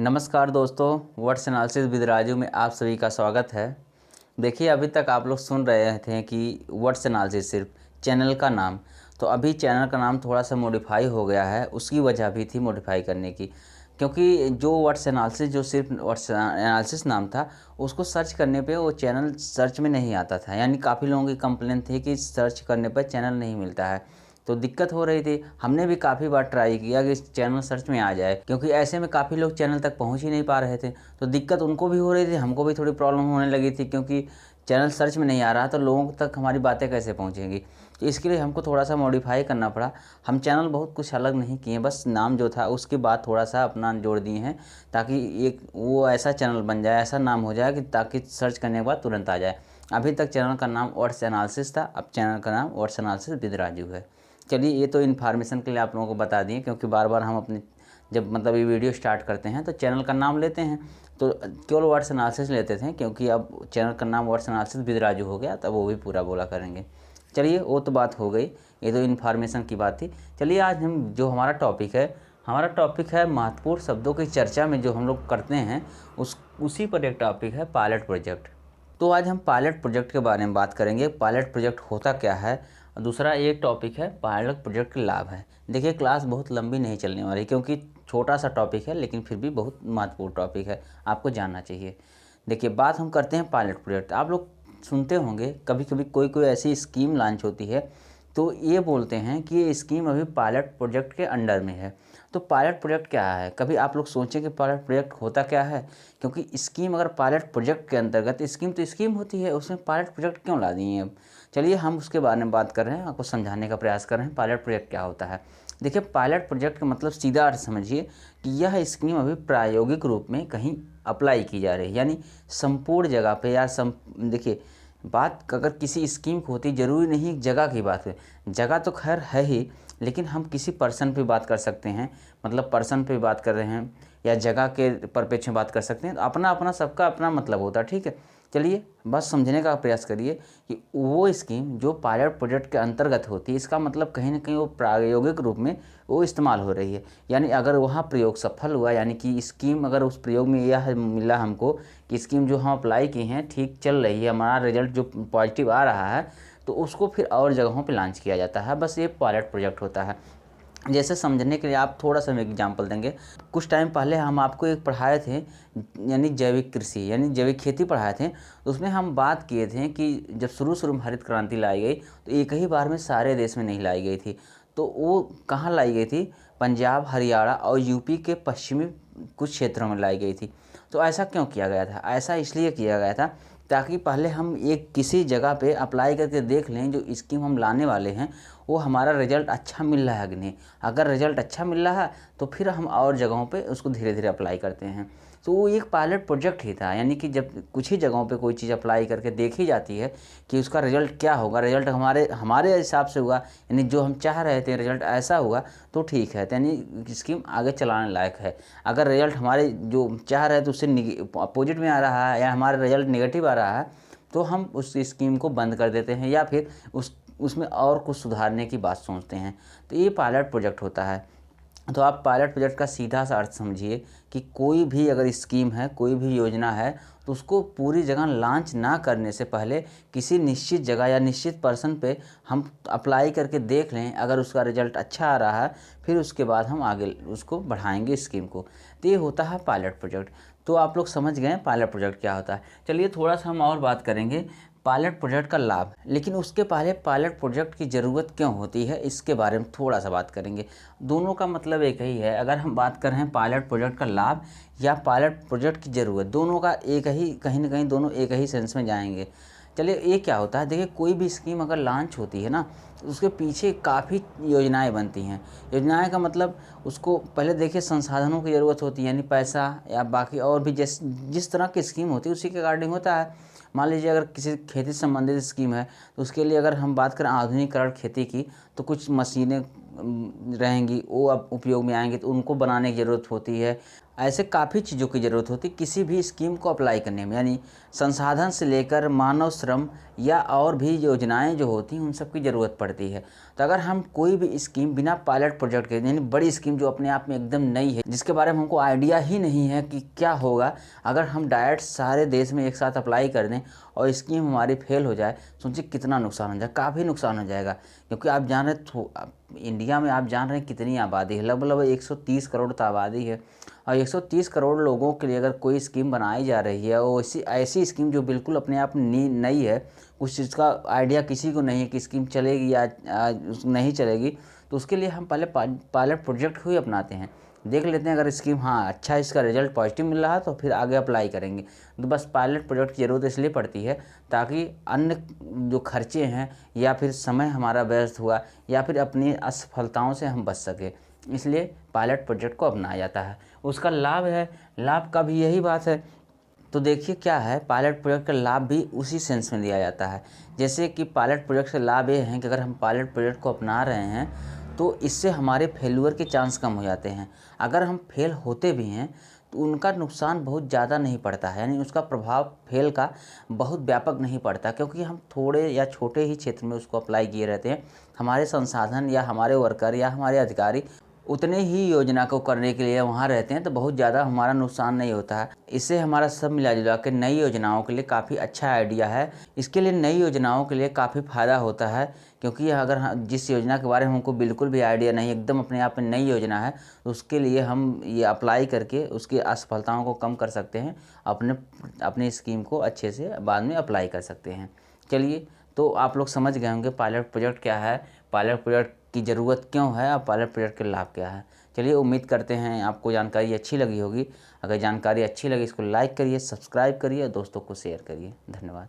नमस्कार दोस्तों, words analysis with Raju में आप सभी का स्वागत है। देखिए, अभी तक आप लोग सुन रहे थे कि वर्ड्स एनालिसिस सिर्फ चैनल का नाम, तो अभी चैनल का नाम थोड़ा सा मॉडिफाई हो गया है। उसकी वजह भी थी मॉडिफाई करने की, क्योंकि जो वर्ड्स एनालिसिस जो सिर्फ वर्ड्स एनालिसिस नाम था, उसको सर्च करने पे वो चैनल सर्च में नहीं आता था। यानी काफ़ी लोगों की कंप्लेन थी कि सर्च करने पर चैनल नहीं मिलता है, तो दिक्कत हो रही थी। हमने भी काफ़ी बार ट्राई किया कि चैनल सर्च में आ जाए, क्योंकि ऐसे में काफ़ी लोग चैनल तक पहुंच ही नहीं पा रहे थे। तो दिक्कत उनको भी हो रही थी, हमको भी थोड़ी प्रॉब्लम होने लगी थी, क्योंकि चैनल सर्च में नहीं आ रहा तो लोगों तक हमारी बातें कैसे पहुंचेंगी। तो इसके लिए हमको थोड़ा सा मॉडिफाई करना पड़ा। हम चैनल बहुत कुछ अलग नहीं किए, बस नाम जो था उसके बाद थोड़ा सा अपना जोड़ दिए हैं, ताकि एक वो ऐसा चैनल बन जाए, ऐसा नाम हो जाए कि ताकि सर्च करने के बाद तुरंत आ जाए। अभी तक चैनल का नाम वर्ड्स एनालिसिस था, अब चैनल का नाम वर्ड्स एनालिसिस विद राजू है। चलिए, ये तो इन्फॉर्मेशन के लिए आप लोगों को बता दिए, क्योंकि बार बार हम अपने जब मतलब ये वीडियो स्टार्ट करते हैं तो चैनल का नाम लेते हैं, तो केवल वर्ड्स एनालिसिस लेते थे, क्योंकि अब चैनल का नाम वर्ड्स एनालिसिस विद राजू हो गया, तब वो भी पूरा बोला करेंगे। चलिए, वो तो बात हो गई, ये तो इन्फॉर्मेशन की बात थी। चलिए, आज हम जो हमारा टॉपिक है महत्वपूर्ण शब्दों की चर्चा में जो हम लोग करते हैं, उसी पर एक टॉपिक है पायलट प्रोजेक्ट। तो आज हम पायलट प्रोजेक्ट के बारे में बात करेंगे। पायलट प्रोजेक्ट होता क्या है, दूसरा एक टॉपिक है पायलट प्रोजेक्ट के लाभ है। देखिए, क्लास बहुत लंबी नहीं चलने वाली, क्योंकि छोटा सा टॉपिक है, लेकिन फिर भी बहुत महत्वपूर्ण टॉपिक है, आपको जानना चाहिए। देखिए, बात हम करते हैं पायलट प्रोजेक्ट। आप लोग सुनते होंगे कभी कभी कोई ऐसी स्कीम लॉन्च होती है, तो ये बोलते हैं कि ये स्कीम अभी पायलट प्रोजेक्ट के अंडर में है। तो पायलट प्रोजेक्ट क्या है, कभी आप लोग सोचें कि पायलट प्रोजेक्ट होता क्या है। क्योंकि स्कीम अगर पायलट प्रोजेक्ट के अंतर्गत, स्कीम तो स्कीम होती है, उसमें पायलट प्रोजेक्ट क्यों ला दिए हैं अब। चलिए, हम उसके बारे में बात कर रहे हैं, आपको समझाने का प्रयास कर रहे हैं पायलट प्रोजेक्ट क्या होता है। देखिए, पायलट प्रोजेक्ट का मतलब सीधा अर्थ समझिए कि यह स्कीम अभी प्रायोगिक रूप में कहीं अप्लाई की जा रही है, यानी संपूर्ण जगह पे या देखिए, बात अगर किसी स्कीम की होती, ज़रूरी नहीं जगह की बात है, जगह तो खैर है ही, लेकिन हम किसी पर्सन पे बात कर सकते हैं, मतलब पर्सन पे बात कर रहे हैं या जगह के परिप्रेक्ष्य में बात कर सकते हैं। तो अपना अपना सबका अपना मतलब होता है, ठीक है। चलिए, बस समझने का प्रयास करिए कि वो स्कीम जो पायलट प्रोजेक्ट के अंतर्गत होती है, इसका मतलब कहीं ना कहीं वो प्रायोगिक रूप में वो इस्तेमाल हो रही है। यानी अगर वहाँ प्रयोग सफल हुआ, यानी कि स्कीम अगर उस प्रयोग में यह मिला हमको कि स्कीम जो हम अप्लाई की हैं ठीक चल रही है, हमारा रिजल्ट जो पॉजिटिव आ रहा है, तो उसको फिर और जगहों पे लॉन्च किया जाता है। बस ये पायलट प्रोजेक्ट होता है। जैसे समझने के लिए आप थोड़ा सा हम एग्जांपल देंगे। कुछ टाइम पहले हम आपको एक पढ़ाए थे, यानी जैविक कृषि यानी जैविक खेती पढ़ाए थे। उसमें हम बात किए थे कि जब शुरू में हरित क्रांति लाई गई, तो एक ही बार में सारे देश में नहीं लाई गई थी। तो वो कहाँ लाई गई थी, पंजाब, हरियाणा और यूपी के पश्चिमी कुछ क्षेत्रों में लाई गई थी। तो ऐसा क्यों किया गया था, ऐसा इसलिए किया गया था ताकि पहले हम एक किसी जगह पे अप्लाई करके देख लें जो स्कीम हम लाने वाले हैं वो हमारा रिजल्ट अच्छा मिल रहा है कि नहीं। अगर रिजल्ट अच्छा मिल रहा है तो फिर हम और जगहों पे उसको धीरे धीरे अप्लाई करते हैं। तो वो एक पायलट प्रोजेक्ट ही था, यानी कि जब कुछ ही जगहों पे कोई चीज़ अप्लाई करके देखी जाती है कि उसका रिजल्ट क्या होगा, रिजल्ट हमारे हिसाब से हुआ, यानी जो हम चाह रहे थे रिजल्ट ऐसा हुआ, तो ठीक है, यानी स्कीम आगे चलाने लायक है। अगर रिजल्ट हमारे जो चाह रहे थे उससे अपोजिट में आ रहा है या हमारा रिजल्ट नेगेटिव आ रहा है, तो हम उस स्कीम को बंद कर देते हैं या फिर उसमें और कुछ सुधारने की बात सोचते हैं। तो ये पायलट प्रोजेक्ट होता है। तो आप पायलट प्रोजेक्ट का सीधा सा अर्थ समझिए कि कोई भी अगर स्कीम है, कोई भी योजना है, तो उसको पूरी जगह लॉन्च ना करने से पहले किसी निश्चित जगह या निश्चित पर्सन पे हम अप्लाई करके देख लें। अगर उसका रिजल्ट अच्छा आ रहा है, फिर उसके बाद हम आगे उसको बढ़ाएंगे स्कीम को। तो ये होता है पायलट प्रोजेक्ट। तो आप लोग समझ गए पायलट प्रोजेक्ट क्या होता है। चलिए, थोड़ा सा हम और बात करेंगे पायलट प्रोजेक्ट का लाभ, लेकिन उसके पहले पायलट प्रोजेक्ट की ज़रूरत क्यों होती है इसके बारे में थोड़ा सा बात करेंगे। दोनों का मतलब एक ही है। अगर हम बात कर रहे हैं पायलट प्रोजेक्ट का लाभ या पायलट प्रोजेक्ट की ज़रूरत, दोनों का एक ही, कहीं ना कहीं दोनों एक ही सेंस में जाएंगे। चलिए, ये क्या होता है, देखिए, कोई भी स्कीम अगर लॉन्च होती है ना, तो उसके पीछे काफ़ी योजनाएं बनती हैं। योजनाएं का मतलब उसको पहले देखिए संसाधनों की ज़रूरत होती है, यानी पैसा या बाकी और भी जिस तरह की स्कीम होती है उसी के अकॉर्डिंग होता है। मान लीजिए अगर किसी खेती से संबंधित स्कीम है, तो उसके लिए अगर हम बात करें आधुनिकीकरण खेती की, तो कुछ मशीनें रहेंगी, वो अब उपयोग में आएंगी, तो उनको बनाने की ज़रूरत होती है। ऐसे काफ़ी चीज़ों की ज़रूरत होती है किसी भी स्कीम को अप्लाई करने में, यानी संसाधन से लेकर मानव श्रम या और भी योजनाएं जो होती हैं उन सब की ज़रूरत पड़ती है। तो अगर हम कोई भी स्कीम बिना पायलट प्रोजेक्ट के, यानी बड़ी स्कीम जो अपने आप में एकदम नई है, जिसके बारे में हमको आइडिया ही नहीं है कि क्या होगा, अगर हम डायरेक्ट सारे देश में एक साथ अप्लाई कर दें और स्कीम हमारी फेल हो जाए, सोचिए कितना नुकसान हो जाए, काफ़ी नुकसान हो जाएगा। क्योंकि आप जान रहे इंडिया में आप जान रहे हैं कितनी आबादी है, लगभग 130 करोड़ तो आबादी है। और 130 करोड़ लोगों के लिए अगर कोई स्कीम बनाई जा रही है और ऐसी स्कीम जो बिल्कुल अपने आप नई है, कुछ चीज़ का आइडिया किसी को नहीं है कि स्कीम चलेगी या नहीं चलेगी, तो उसके लिए हम पहले पायलट प्रोजेक्ट को ही अपनाते हैं, देख लेते हैं अगर स्कीम हाँ अच्छा इसका रिजल्ट पॉजिटिव मिल रहा है तो फिर आगे अप्लाई करेंगे। तो बस पायलट प्रोजेक्ट की ज़रूरत इसलिए पड़ती है ताकि अन्य जो खर्चे हैं या फिर समय हमारा व्यर्थ हुआ या फिर अपनी असफलताओं से हम बच सके, इसलिए पायलट प्रोजेक्ट को अपनाया जाता है। उसका लाभ है, लाभ का भी यही बात है। तो देखिए क्या है, पायलट प्रोजेक्ट का लाभ भी उसी सेंस में दिया जाता है। जैसे कि पायलट प्रोजेक्ट से लाभ ये है कि अगर हम पायलट प्रोजेक्ट को अपना रहे हैं तो इससे हमारे फेल्यूर के चांस कम हो जाते हैं। अगर हम फेल होते भी हैं तो उनका नुकसान बहुत ज़्यादा नहीं पड़ता है, यानी उसका प्रभाव फेल का बहुत व्यापक नहीं पड़ता, क्योंकि हम थोड़े या छोटे ही क्षेत्र में उसको अप्लाई किए रहते हैं। हमारे संसाधन या हमारे वर्कर या हमारे अधिकारी उतने ही योजना को करने के लिए वहाँ रहते हैं, तो बहुत ज़्यादा हमारा नुकसान नहीं होता है। इससे हमारा सब मिला जुला के नई योजनाओं के लिए काफ़ी अच्छा आइडिया है। इसके लिए नई योजनाओं के लिए काफ़ी फ़ायदा होता है, क्योंकि अगर जिस योजना के बारे में हमको बिल्कुल भी आइडिया नहीं, एकदम अपने आप में नई योजना है, तो उसके लिए हम ये अप्लाई करके उसकी असफलताओं को कम कर सकते हैं, अपने स्कीम को अच्छे से बाद में अप्लाई कर सकते हैं। चलिए, तो आप लोग समझ गए होंगे पायलट प्रोजेक्ट क्या है, पायलट प्रोजेक्ट की ज़रूरत क्यों है और पायलट प्रोजेक्ट के लाभ क्या है। चलिए, उम्मीद करते हैं आपको जानकारी अच्छी लगी होगी। अगर जानकारी अच्छी लगी इसको लाइक करिए, सब्सक्राइब करिए, दोस्तों को शेयर करिए। धन्यवाद।